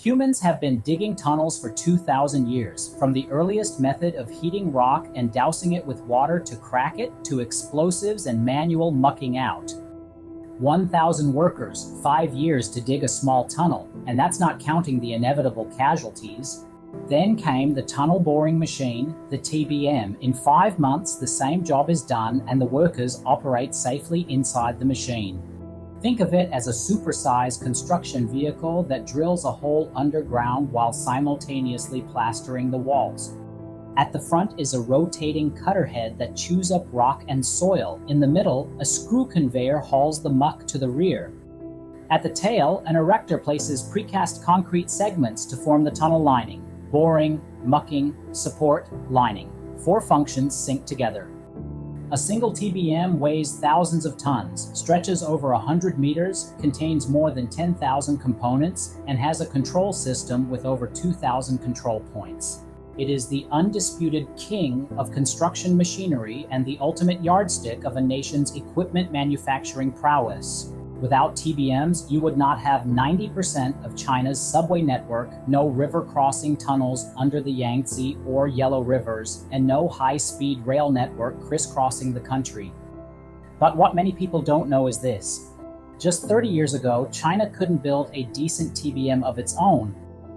Humans have been digging tunnels for 2,000 years, from the earliest method of heating rock and dousing it with water to crack it, to explosives and manual mucking out. 1,000 workers, 5 years to dig a small tunnel, and that's not counting the inevitable casualties. Then came the tunnel boring machine, the TBM. In 5 months, the same job is done and the workers operate safely inside the machine. Think of it as a supersized construction vehicle that drills a hole underground while simultaneously plastering the walls. At the front is a rotating cutter head that chews up rock and soil. In the middle, a screw conveyor hauls the muck to the rear. At the tail, an erector places precast concrete segments to form the tunnel lining. Boring, mucking, support, lining. 4 functions sync together. A single TBM weighs thousands of tons, stretches over 100 meters, contains more than 10,000 components, and has a control system with over 2,000 control points. It is the undisputed king of construction machinery and the ultimate yardstick of a nation's equipment manufacturing prowess. Without TBMs, you would not have 90% of China's subway network, no river-crossing tunnels under the Yangtze or Yellow Rivers, and no high-speed rail network crisscrossing the country. But what many people don't know is this. Just 30 years ago, China couldn't build a decent TBM of its own.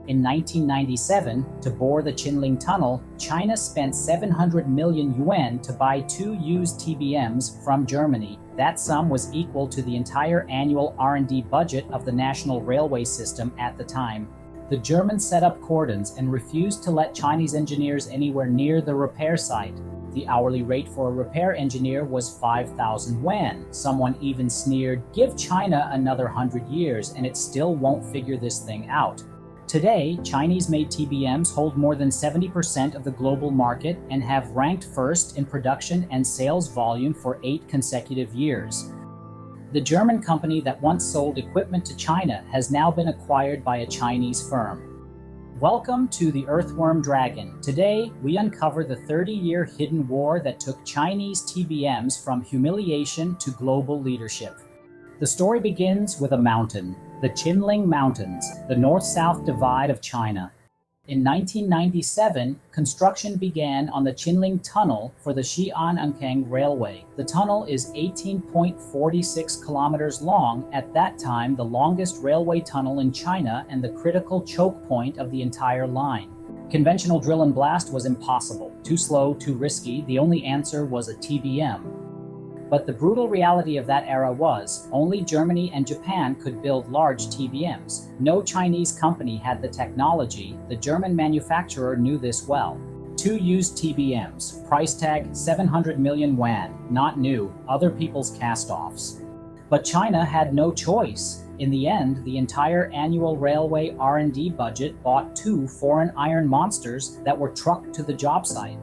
In 1997, to bore the Qinling Tunnel, China spent 700 million yuan to buy 2 used TBMs from Germany. That sum was equal to the entire annual R&D budget of the national railway system at the time. The Germans set up cordons and refused to let Chinese engineers anywhere near the repair site. The hourly rate for a repair engineer was 5,000 yuan. Someone even sneered, "Give China another 100 years and it still won't figure this thing out." Today, Chinese-made TBMs hold more than 70% of the global market and have ranked first in production and sales volume for 8 consecutive years. The German company that once sold equipment to China has now been acquired by a Chinese firm. Welcome to the Earthworm Dragon. Today, we uncover the 30-year hidden war that took Chinese TBMs from humiliation to global leadership. The story begins with a mountain. The Qinling Mountains, the north-south divide of China. In 1997, construction began on the Qinling Tunnel for the Xi'an-Ankang Railway. The tunnel is 18.46 kilometers long, at that time the longest railway tunnel in China and the critical choke point of the entire line. Conventional drill and blast was impossible. Too slow, too risky, the only answer was a TBM. But the brutal reality of that era was, only Germany and Japan could build large TBMs. No Chinese company had the technology. The German manufacturer knew this well. 2 used TBMs, price tag 700 million yuan, not new, other people's cast-offs. But China had no choice. In the end, the entire annual railway R&D budget bought 2 foreign iron monsters that were trucked to the job site.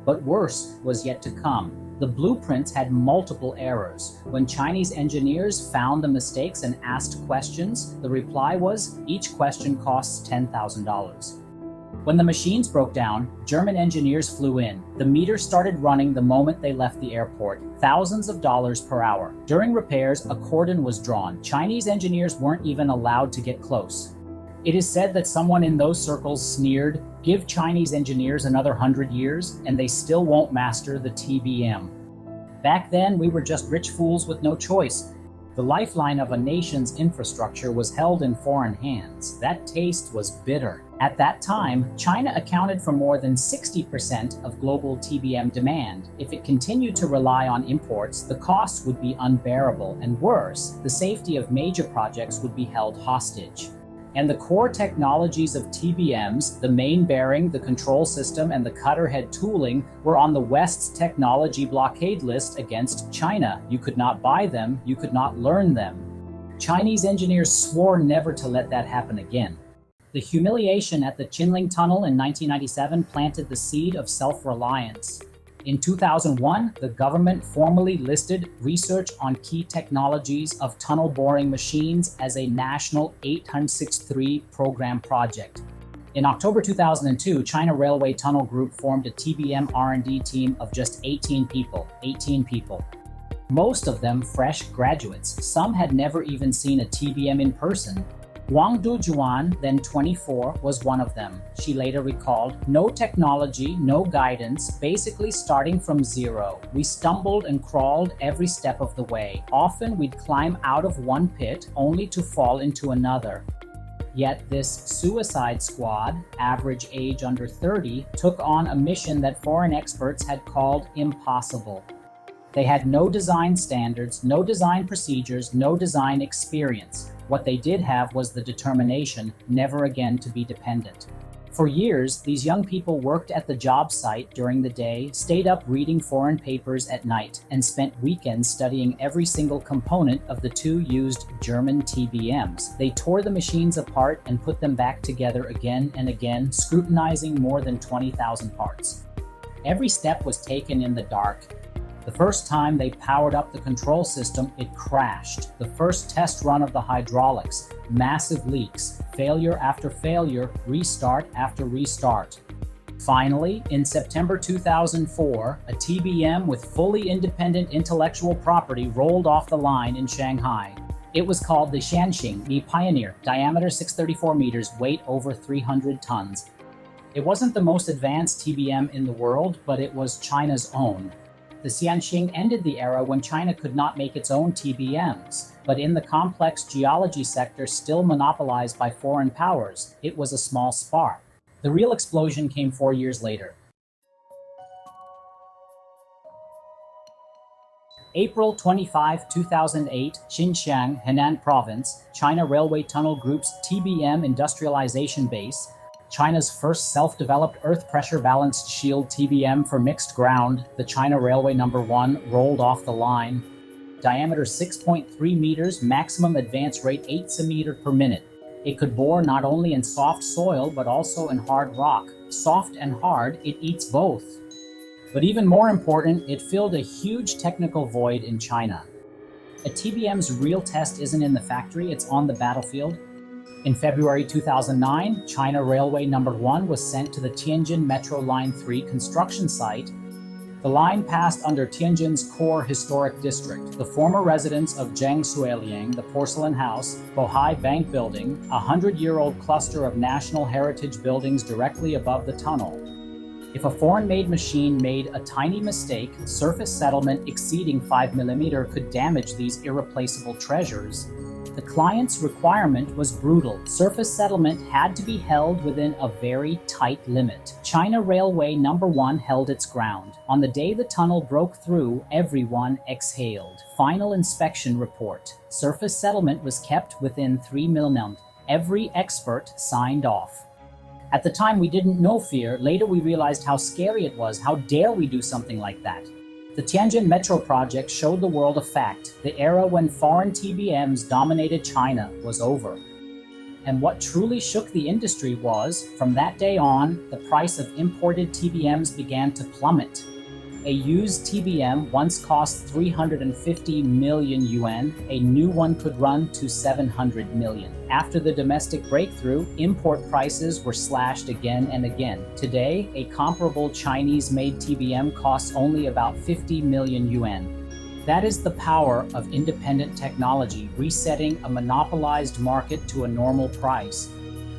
But worse was yet to come. The blueprints had multiple errors. When Chinese engineers found the mistakes and asked questions, the reply was, each question costs $10,000. When the machines broke down, German engineers flew in. The meter started running the moment they left the airport, thousands of dollars per hour. During repairs, a cordon was drawn. Chinese engineers weren't even allowed to get close. It is said that someone in those circles sneered, "Give Chinese engineers another 100 years, and they still won't master the TBM." Back then, we were just rich fools with no choice. The lifeline of a nation's infrastructure was held in foreign hands. That taste was bitter. At that time, China accounted for more than 60% of global TBM demand. If it continued to rely on imports, the costs would be unbearable, and worse, the safety of major projects would be held hostage. And the core technologies of TBMs, the main bearing, the control system, and the cutter head tooling, were on the West's technology blockade list against China. You could not buy them, you could not learn them. Chinese engineers swore never to let that happen again. The humiliation at the Qinling Tunnel in 1997 planted the seed of self-reliance. In 2001, the government formally listed research on key technologies of tunnel boring machines as a national 863 program project. In October 2002, China Railway Tunnel Group formed a TBM R&D team of just 18 people. Most of them fresh graduates. Some had never even seen a TBM in person. Wang Dujuan, then 24, was one of them. She later recalled, "No technology, no guidance, basically starting from zero. We stumbled and crawled every step of the way. Often we'd climb out of one pit only to fall into another." Yet this suicide squad, average age under 30, took on a mission that foreign experts had called impossible. They had no design standards, no design procedures, no design experience. What they did have was the determination never again to be dependent. For years, these young people worked at the job site during the day, stayed up reading foreign papers at night, and spent weekends studying every single component of the two used German TBMs. They tore the machines apart and put them back together again and again, scrutinizing more than 20,000 parts. Every step was taken in the dark. The first time they powered up the control system, it crashed. The first test run of the hydraulics, massive leaks, failure after failure, restart after restart. Finally, in September 2004, a TBM with fully independent intellectual property rolled off the line in Shanghai. It was called the Xianxing, the Pioneer, diameter 634 meters, weight over 300 tons. It wasn't the most advanced TBM in the world, but it was China's own. The Xianxing ended the era when China could not make its own TBMs, but in the complex geology sector still monopolized by foreign powers, it was a small spark. The real explosion came 4 years later. April 25, 2008, Xinjiang, Henan Province, China Railway Tunnel Group's TBM industrialization base, China's first self-developed earth pressure balanced shield TBM for mixed ground, the China Railway No. 1, rolled off the line. Diameter 6.3 meters, maximum advance rate 8 cm per minute. It could bore not only in soft soil, but also in hard rock. Soft and hard, it eats both. But even more important, it filled a huge technical void in China. A TBM's real test isn't in the factory, it's on the battlefield. In February 2009, China Railway No. 1 was sent to the Tianjin Metro Line 3 construction site. The line passed under Tianjin's core historic district, the former residence of Zheng Suiliang, the Porcelain House, Bohai Bank Building, a 100-year-old cluster of national heritage buildings directly above the tunnel. If a foreign-made machine made a tiny mistake, surface settlement exceeding 5 mm could damage these irreplaceable treasures. The client's requirement was brutal. Surface settlement had to be held within a very tight limit. China Railway No. 1 held its ground. On the day the tunnel broke through, everyone exhaled. Final inspection report. Surface settlement was kept within 3 mm. Every expert signed off. At the time, we didn't know fear. Later, we realized how scary it was. How dare we do something like that? The Tianjin Metro project showed the world a fact. The era when foreign TBMs dominated China was over. And what truly shook the industry was, from that day on, the price of imported TBMs began to plummet. A used TBM once cost 350 million yuan. A new one could run to 700 million. After the domestic breakthrough, import prices were slashed again and again. Today, a comparable Chinese-made TBM costs only about 50 million yuan. That is the power of independent technology, resetting a monopolized market to a normal price.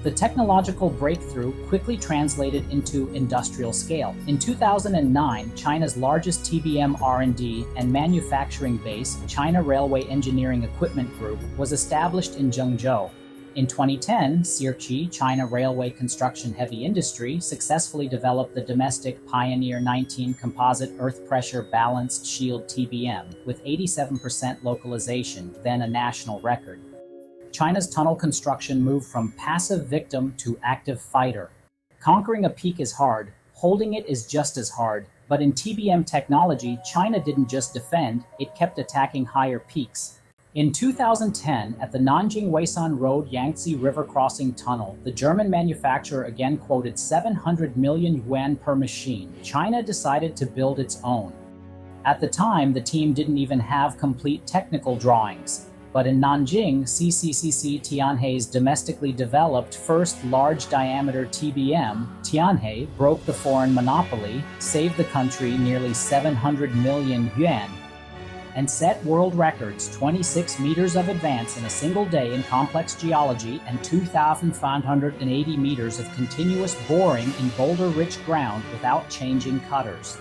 The technological breakthrough quickly translated into industrial scale. In 2009, China's largest TBM R&D and manufacturing base, China Railway Engineering Equipment Group, was established in Zhengzhou. In 2010, Cirqi, China Railway Construction Heavy Industry, successfully developed the domestic Pioneer 19 composite earth pressure balanced shield TBM with 87% localization, then a national record. China's tunnel construction moved from passive victim to active fighter. Conquering a peak is hard, holding it is just as hard. But in TBM technology, China didn't just defend, it kept attacking higher peaks. In 2010, at the Nanjing-Weisan Road Yangtze River Crossing Tunnel, the German manufacturer again quoted 700 million yuan per machine. China decided to build its own. At the time, the team didn't even have complete technical drawings. But in Nanjing, CCCC Tianhe's domestically developed first large-diameter TBM, Tianhe broke the foreign monopoly, saved the country nearly 700 million yuan. and set world records: 26 meters of advance in a single day in complex geology and 2,580 meters of continuous boring in boulder-rich ground without changing cutters.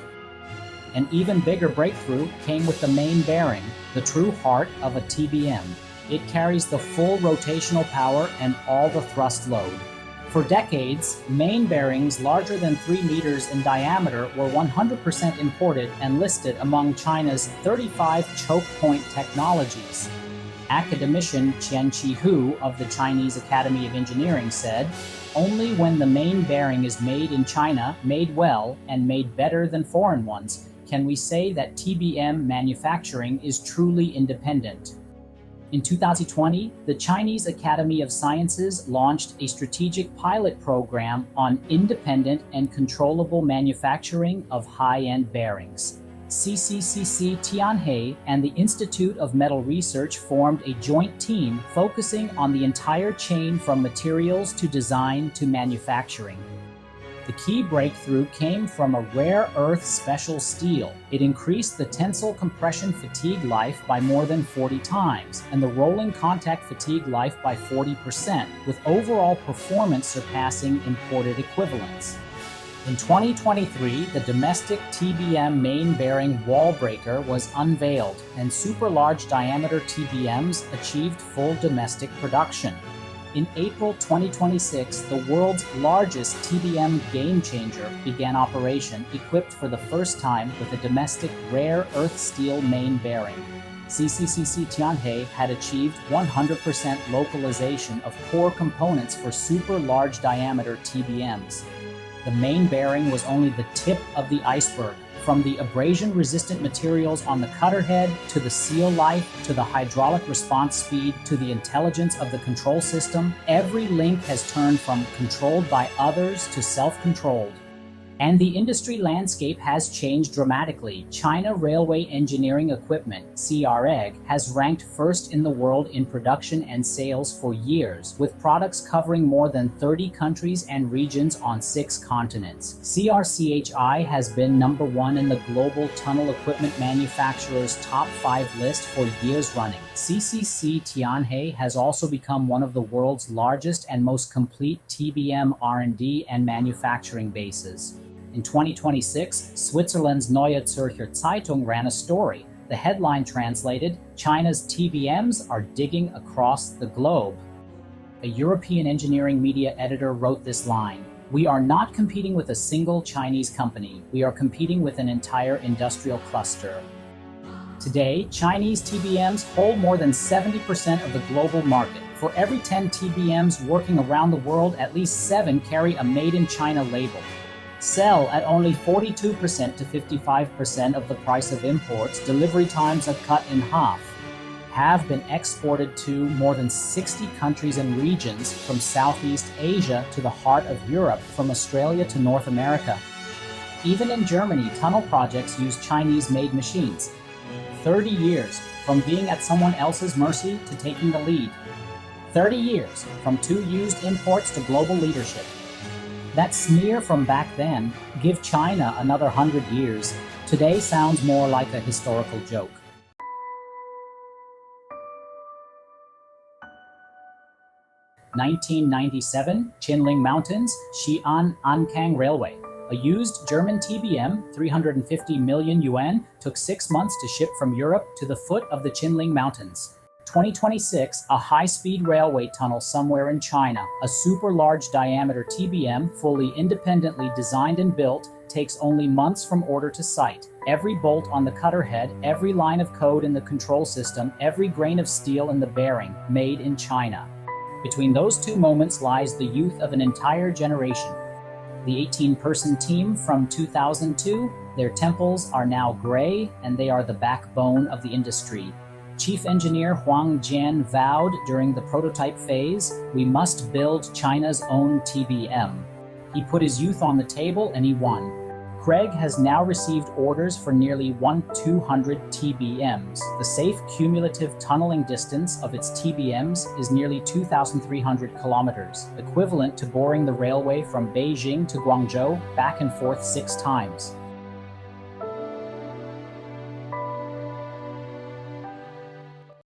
An even bigger breakthrough came with the main bearing, the true heart of a TBM. It carries the full rotational power and all the thrust load. For decades, main bearings larger than 3 meters in diameter were 100% imported and listed among China's 35 choke point technologies. Academician Qian Hu of the Chinese Academy of Engineering said, "Only when the main bearing is made in China, made well, and made better than foreign ones, can we say that TBM manufacturing is truly independent." In 2020, the Chinese Academy of Sciences launched a strategic pilot program on independent and controllable manufacturing of high-end bearings. CCCC Tianhe and the Institute of Metal Research formed a joint team focusing on the entire chain from materials to design to manufacturing. The key breakthrough came from a rare earth special steel. It increased the tensile compression fatigue life by more than 40 times and the rolling contact fatigue life by 40%, with overall performance surpassing imported equivalents. In 2023, the domestic TBM main bearing wall breaker was unveiled, and super large diameter TBMs achieved full domestic production. In April 2026, the world's largest TBM game changer began operation, equipped for the first time with a domestic rare earth steel main bearing. CCCC Tianhe had achieved 100% localization of core components for super large diameter TBMs. The main bearing was only the tip of the iceberg. From the abrasion-resistant materials on the cutter head, to the seal life, to the hydraulic response speed, to the intelligence of the control system, every link has turned from controlled by others to self-controlled. And the industry landscape has changed dramatically. China Railway Engineering Equipment, CREG, has ranked first in the world in production and sales for years, with products covering more than 30 countries and regions on 6 continents. CRCHI has been number 1 in the global tunnel equipment manufacturers' top 5 list for years running. CCC Tianhe has also become one of the world's largest and most complete TBM R&D and manufacturing bases. In 2026, Switzerland's Neue Zürcher Zeitung ran a story. The headline translated, "China's TBMs are digging across the globe." A European engineering media editor wrote this line, "We are not competing with a single Chinese company. We are competing with an entire industrial cluster." Today, Chinese TBMs hold more than 70% of the global market. For every 10 TBMs working around the world, at least 7 carry a Made in China label. Sell at only 42% to 55% of the price of imports, delivery times are cut in half. Have been exported to more than 60 countries and regions, from Southeast Asia to the heart of Europe, from Australia to North America. Even in Germany, tunnel projects use Chinese-made machines. 30 years, from being at someone else's mercy to taking the lead. 30 years, from 2 used imports to global leadership. That sneer from back then, "Give China another 100 years," today sounds more like a historical joke. 1997, Qinling Mountains, Xi'an Ankang Railway. A used German TBM, 350 million yuan, took 6 months to ship from Europe to the foot of the Qinling Mountains. 2026, a high-speed railway tunnel somewhere in China, a super large diameter TBM, fully independently designed and built, takes only months from order to site. Every bolt on the cutter head, every line of code in the control system, every grain of steel in the bearing, made in China. Between those 2 moments lies the youth of an entire generation. The 18-person team from 2002, their temples are now gray, and they are the backbone of the industry. Chief Engineer Huang Jian vowed during the prototype phase, "We must build China's own TBM." He put his youth on the table and he won. CREG has now received orders for nearly 1,200 TBMs. The safe cumulative tunneling distance of its TBMs is nearly 2,300 kilometers, equivalent to boring the railway from Beijing to Guangzhou back and forth 6 times.